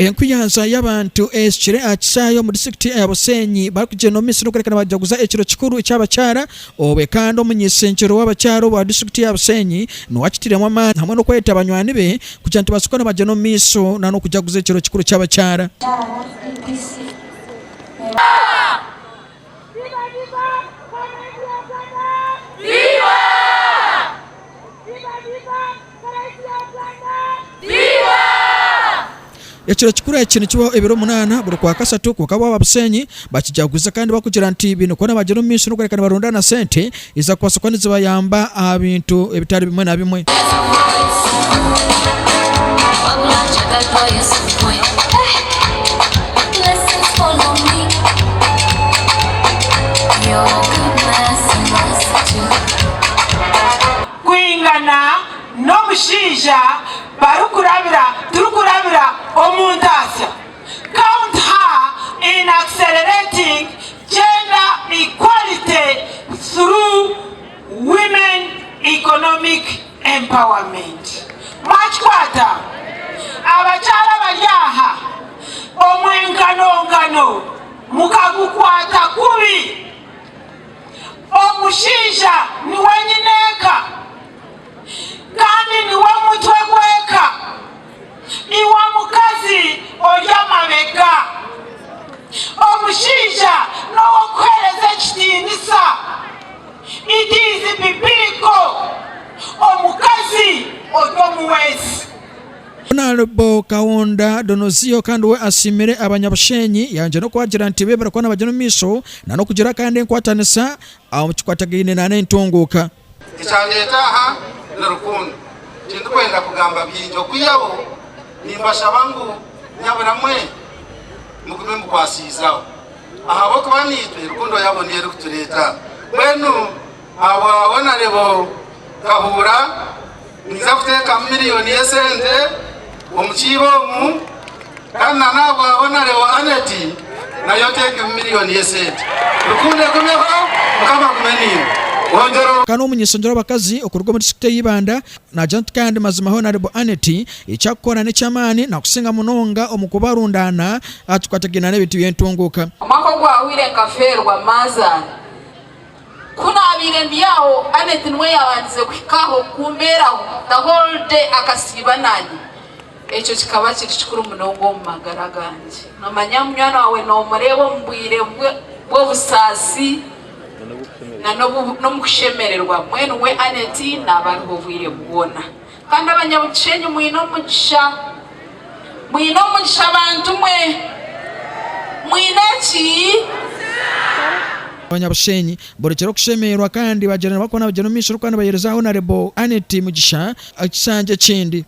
Enkuyanza y'abantu ekire akisayo mu district ya Bushenyi bakuje no misino kurekana bajaguza ekiro kikuru eky'abakyara obekando omunyisenkero w'abakyaro wa district ya Bushenyi no wakitiremu amani hamwe no kweta abanywani be kugira nti basukana baje no miso na no kujaguza ekiro kikuru ky'abakyara. Ekiro kikuru ekino kibaho ebiro 8 buli kwa kasatu ku kabwa Bushenyi bakijaguza kandi bakugira nti bino kona baje no miso no kurekana barondana sente iza kwasokaniza bayamba abintu ebitari bimwe na bimwe. Kwingana no mushinja turukurabira omundasa count her in accelerating gender equality through women economic empowerment. Machkwata abakyala balyaha omwenkano mukagukwata kubi omushinja niwe nyineka kandi niwe mutwe gweka iwa mukazi olya mabega omushinja n'okwereza ekitiinisa it is biblical omukazi olya omuweesi. Honorable Kaunda Donozio kandi we asimire abanyabushenyi yanje no kwagira nti bebera kwana baje no miso na no kugira kandi enkwatanisa aho kikwatagine na n'entunguka kicyangetaha n'urukundo kintu kwenda kugamba byinjo kuyabo nimbasha bangu nyabona mwe mukume mukwasizaho aha boko banitwe rukundo yabo niye rukutureta mwenu aba Honorable Kahura niza kuteka miliyoni y'esente omukibomu kana nabo Honorable Aneti nayo teke miliyoni y'esente rukunde kumeho mukama kumenini Kano munyisonjero Bakazi okurugo mu district y'Ibanda na Jant kandi mazima Honorable Aneti icyakora ne chamani na kusinga munonga omukubarundana atukwatagina n'ebitu byentunguka amako gwawire kaferwa mazana kuna abire ndiyaho Aneti nwe yabanze kwikaho kumberaho the whole day akasiba nani ekyo kikaba kiri kikuru munongo mu magara ganje nomanya mwana wawe no murebo mbwire bwo busasi na no mukushemererwa mwene we Aneti n'abantu bovire bubona kandi abanyabushenyi mwino mugisha abantu mwinaki abanyabushenyi borekero kushemerwa kandi bagirana bakona bageno misho kandi bayereza Honorable Aneti mugisha akisanje kindi.